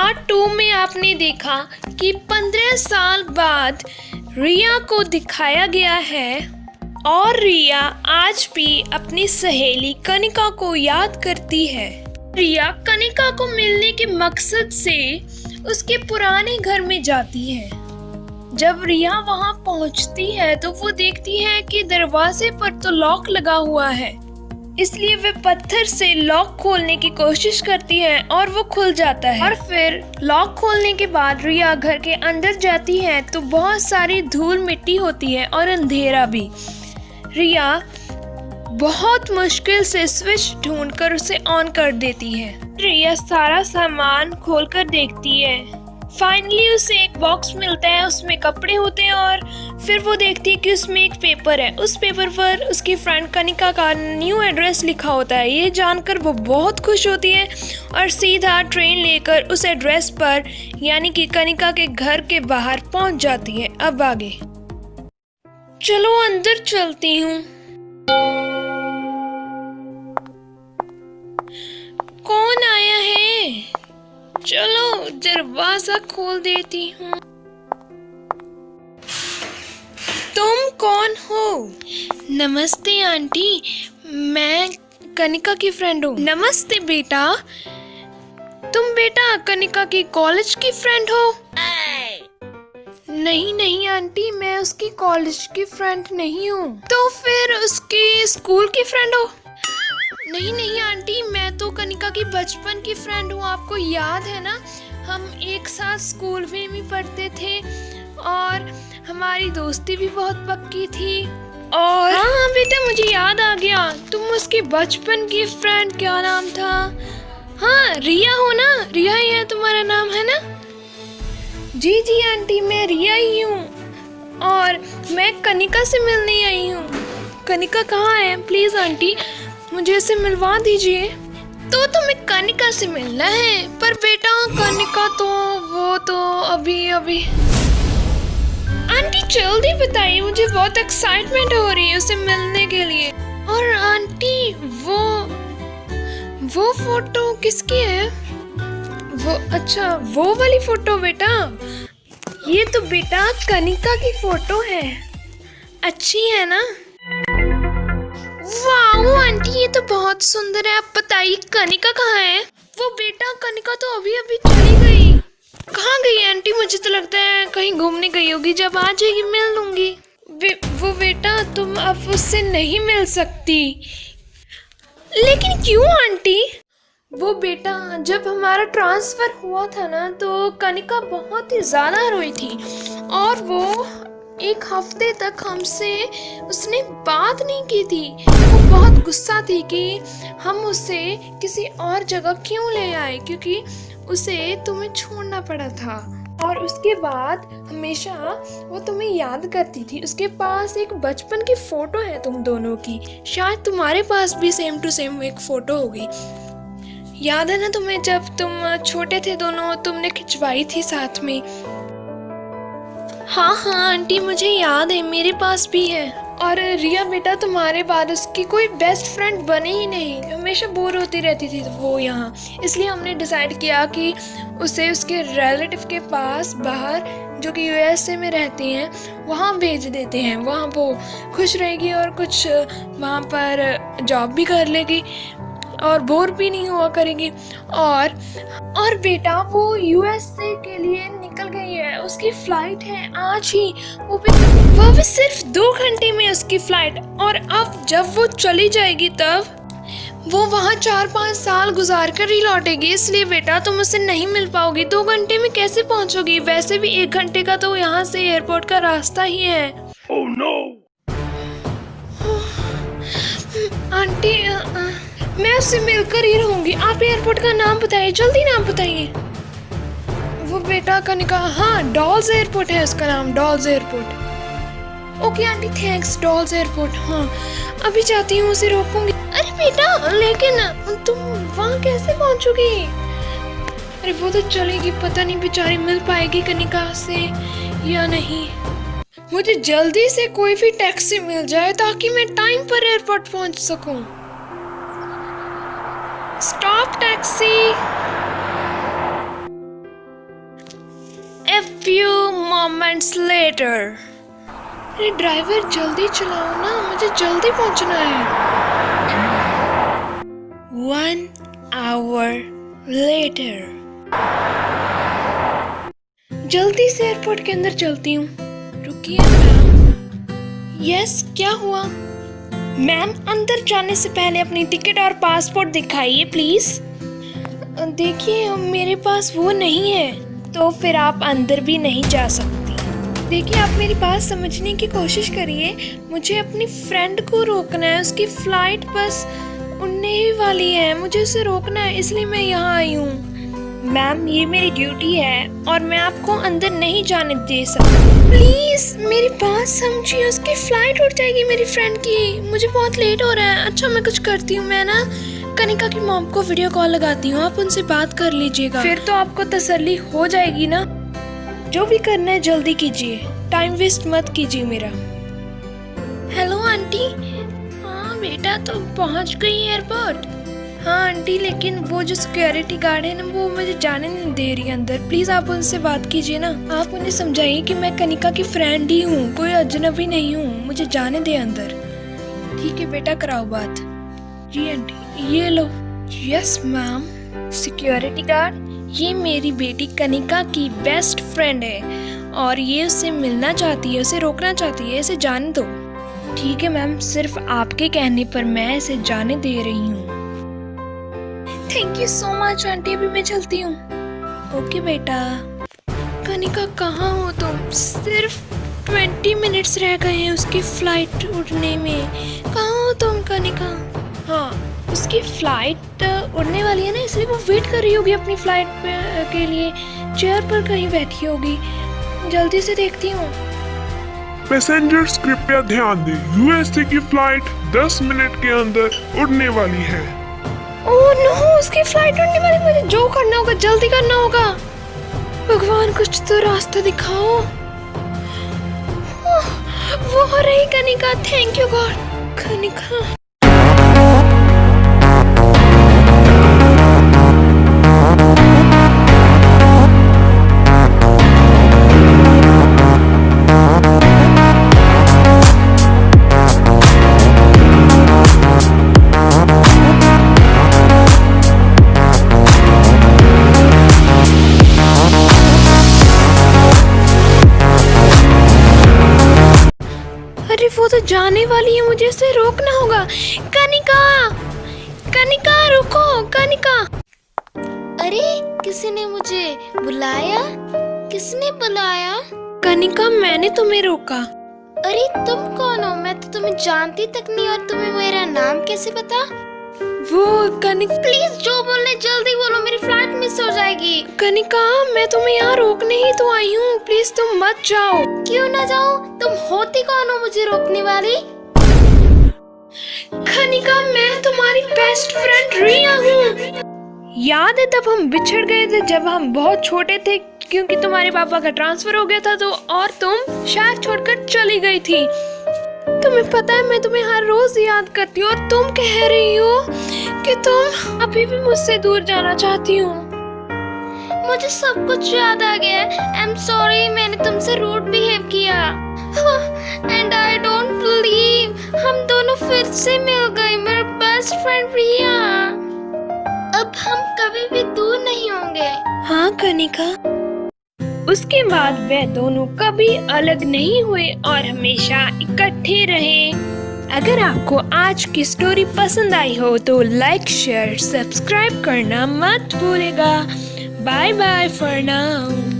Part 2 में आपने देखा कि 15 साल बाद रिया को दिखाया गया है और रिया आज भी अपनी सहेली कनिका को याद करती है। रिया कनिका को मिलने के मकसद से उसके पुराने घर में जाती है। जब रिया वहां पहुंचती है तो वो देखती है कि दरवाजे पर तो लॉक लगा हुआ है, इसलिए वे पत्थर से लॉक खोलने की कोशिश करती है और वो खुल जाता है। और फिर लॉक खोलने के बाद रिया घर के अंदर जाती है तो बहुत सारी धूल मिट्टी होती है और अंधेरा भी। रिया बहुत मुश्किल से स्विच ढूंढकर उसे ऑन कर देती है। रिया सारा सामान खोलकर देखती है। फाइनली उसे एक बॉक्स मिलता है, उसमें कपड़े होते हैं और फिर वो देखती है कि उसमें एक पेपर है। उस पेपर पर उसकी फ्रेंड कनिका का न्यू एड्रेस लिखा होता है। ये जानकर वो बहुत खुश होती है और सीधा ट्रेन लेकर उस एड्रेस पर यानी कि कनिका के घर के बाहर पहुंच जाती है। अब आगे चलो अंदर चलती हूँ। कौन आया है? चलो दरवाजा खोल देती हूँ। तुम कौन हो? नमस्ते आंटी, मैं कनिका की फ्रेंड हूँ। नमस्ते बेटा। तुम बेटा कनिका की कॉलेज की फ्रेंड हो? नहीं नहीं आंटी, मैं उसकी कॉलेज की फ्रेंड नहीं हूँ। तो फिर उसकी स्कूल की फ्रेंड हो? नहीं नहीं आंटी, मैं तो कनिका की बचपन की फ्रेंड हूँ। आपको याद है ना, हम एक साथ स्कूल में भी पढ़ते थे और हमारी दोस्ती भी बहुत पक्की थी। और हाँ बेटा, मुझे याद आ गया, तुम उसकी बचपन की फ्रेंड, क्या नाम था? हाँ रिया हो ना? रिया ही है तुम्हारा नाम, है ना? जी जी आंटी, मैं रिया ही हूँ और मैं कनिका से मिलने आई हूँ। कनिका कहाँ है? प्लीज आंटी मुझे इसे मिलवा दीजिए। तो तुम्हें कनिका से मिलना है? पर बेटा कनिका तो वो तो अभी आंटी जल्दी बताइए, मुझे बहुत एक्साइटमेंट हो रही है उसे मिलने के लिए। और आंटी वो फोटो किसकी है? वो अच्छा वो वाली फोटो बेटा, ये तो बेटा कनिका की फोटो है। अच्छी है ना? वाओ आंटी, ये तो बहुत सुंदर है। आप बताइए कनिका कहाँ है? वो बेटा कनिका तो अभी चली गई। कहाँ गई आंटी? मुझे तो लगता है कहीं घूमने गई होगी, जब आ जाएगी मिल लूंगी। वो बेटा तुम अब उससे नहीं मिल सकती। लेकिन क्यों आंटी? वो बेटा जब हमारा ट्रांसफर हुआ था ना तो कनिका बहुत ही ज्यादा रोई थी और वो एक हफ्ते तक हमसे उसने बात नहीं की थी। वो बहुत गुस्सा थी कि हम उसे किसी और जगह क्यों ले आए, क्योंकि उसे तुम्हें छोड़ना पड़ा था। और उसके बाद हमेशा वो तुम्हें याद करती थी। उसके पास एक बचपन की फोटो है तुम दोनों की, शायद तुम्हारे पास भी सेम टू सेम एक फोटो होगी। याद है ना तुम्हें, जब तुम छोटे थे दोनों, तुमने खिंचवाई थी साथ में। हाँ हाँ आंटी मुझे याद है, मेरे पास भी है। और रिया बेटा तुम्हारे बाद उसकी कोई बेस्ट फ्रेंड बने ही नहीं, हमेशा बोर होती रहती थी वो यहाँ। इसलिए हमने डिसाइड किया कि उसे उसके रिलेटिव के पास बाहर, जो कि यूएसए में रहती हैं, वहाँ भेज देते हैं। वहाँ वो खुश रहेगी और कुछ वहाँ पर जॉब भी कर लेगी और बोर भी नहीं हुआ करेगी। और बेटा वो यूएसए के लिए निकल गई है, उसकी फ्लाइट है आज ही। वो भी सिर्फ 2 घंटे में उसकी फ्लाइट। और अब जब वो चली जाएगी तब वो वहाँ 4-5 साल गुजार कर ही लौटेगी। इसलिए बेटा तुम उससे नहीं मिल पाओगी। 2 घंटे में कैसे पहुँचोगी? वैसे भी 1 घंटे का तो यहाँ से एयरपोर्ट का रास्ता ही है। Oh no! आंटी मैं उससे मिलकर ही रहूंगी। आप एयरपोर्ट का नाम बताइए, जल्दी नाम बताइए। वो बेटा कनिका, हाँ डॉल्स एयरपोर्ट है उसका नाम, dolls airport. Okay aunty thanks, dolls airport. हाँ अभी जाती हूँ, उसे रोकूंगी। अरे बेटा लेकिन तुम वहाँ कैसे पहुँचोगी? अरे वो तो चलेगी, पता नहीं बेचारी मिल पाएगी कनिका से या नहीं। मुझे जल्दी से कोई भी टैक्सी मिल जाए ताकि मैं टाइम पर एयरपोर्ट पहुँच सकूँ। Stop taxi. few moments later. अरे ड्राइवर जल्दी चलाओ ना, मुझे जल्दी पहुंचना है। 1 hour later. जल्दी से एयरपोर्ट के अंदर चलती हूँ। रुकिए मैम। यस, क्या हुआ? मैम, अंदर जाने से पहले अपनी टिकट और पासपोर्ट दिखाइए प्लीज। देखिए मेरे पास वो नहीं है। तो फिर आप अंदर भी नहीं जा सकती। देखिए आप मेरी बात समझने की कोशिश करिए। मुझे अपनी फ्रेंड को रोकना है, उसकी फ्लाइट बस उड़ने ही वाली है, मुझे उसे रोकना है, इसलिए मैं यहाँ आई हूँ। मैम ये मेरी ड्यूटी है और मैं आपको अंदर नहीं जाने दे सकती। प्लीज मेरी बात समझिए, उसकी फ्लाइट उड़ जाएगी मेरी फ्रेंड की। मुझे बहुत लेट हो रहा है। अच्छा मैं कुछ करती हूँ, मैं ना कनिका की मॉम को वीडियो कॉल लगाती हूँ, आप उनसे बात कर लीजिएगा, फिर तो आपको तसल्ली हो जाएगी ना। जो भी करना है जल्दी कीजिए, टाइम वेस्ट मत कीजिए मेरा। Hello aunty. हाँ बेटा तुम पहुँच गई एयरपोर्ट? हाँ आंटी, लेकिन वो जो सिक्योरिटी गार्ड है ना, वो मुझे जाने नहीं दे रही अंदर। प्लीज आप उनसे बात कीजिए ना, आप उन्हें समझाइए कि मैं कनिका की फ्रेंड ही हूँ, कोई अजनबी नहीं हूँ, मुझे जाने दे अंदर। ठीक है बेटा, कराओ बात। जी आंटी ये लो। Yes ma'am. सिक्योरिटी गार्ड, ये मेरी बेटी कनिका की बेस्ट फ्रेंड है और ये उससे मिलना चाहती है, उसे रोकना चाहती है, इसे जाने दो। ठीक है मैम, सिर्फ आपके कहने पर मैं इसे जाने दे रही हूँ। Thank you so much aunty, अभी मैं चलती हूँ। ओके बेटा। कनिका कहाँ हो तुम? सिर्फ 20 मिनट्स रह गए हैं उसकी फ्लाइट उड़ने में। कहाँ हो तुम कनिका? हाँ उसकी फ्लाइट उड़ने वाली है ना, इसलिए वो वेट कर रही होगी अपनी फ्लाइट के लिए, चेयर पर कहीं बैठी होगी। जल्दी से देखती हूँ। पैसेंजर्स कृपया ध्यान दें, यूएसए की फ्लाइट 10 मिनट के अंदर उड़ने वाली है। ओह नो, उसकी फ्लाइट उड़ने वाली। मुझे जो करना होगा जल्दी करना होगा। भगवान कुछ तो रास्ता दिखाओ। वो हो रही Kanika, thank you God. Kanika वो तो जाने वाली है, मुझे इसे रोकना होगा। कनिका, कनिका रुको, कनिका। अरे किसी ने मुझे बुलाया? किसने बुलाया? कनिका मैंने तुम्हें रोका। अरे तुम कौन हो? मैं तो तुम्हें जानती तक नहीं, और तुम्हें मेरा नाम कैसे पता? वो कनिका, प्लीज जो बोलने जल्दी बोलो, मेरी फ्लाइट मिस हो जाएगी। कनिका मैं तुम्हें यहाँ रोकने ही तो आई हूँ, प्लीज तुम मत जाओ। क्यों ना जाऊँ? तुम होती कौन हो मुझे रोकने वाली? कनिका मैं तुम्हारी बेस्ट फ्रेंड रिया हूँ। याद है तब हम बिछड़ गए थे जब हम बहुत छोटे थे, क्योंकि तुम्हारे पापा का ट्रांसफर हो गया था तो, और तुम शहर छोड़कर चली गई थी। तुम्हें पता है मैं तुम्हें हर रोज याद करती हूँ, और तुम कह रही हो कि तुम अभी भी मुझसे दूर जाना चाहती हो। मुझे सब कुछ याद आ गया है। आई एम सॉरी, मैंने तुमसे रूड बिहेव किया। एंड आई डोंट बिलीव हम दोनों फिर से मिल गए, मेरे बेस्ट फ्रेंड रिया। अब हम कभी भी दूर नहीं होंगे। हाँ कनिका। उसके बाद वे दोनों कभी अलग नहीं हुए और हमेशा इकट्ठे रहे। अगर आपको आज की स्टोरी पसंद आई हो तो लाइक शेयर सब्सक्राइब करना मत भूलेगा। Bye bye for now.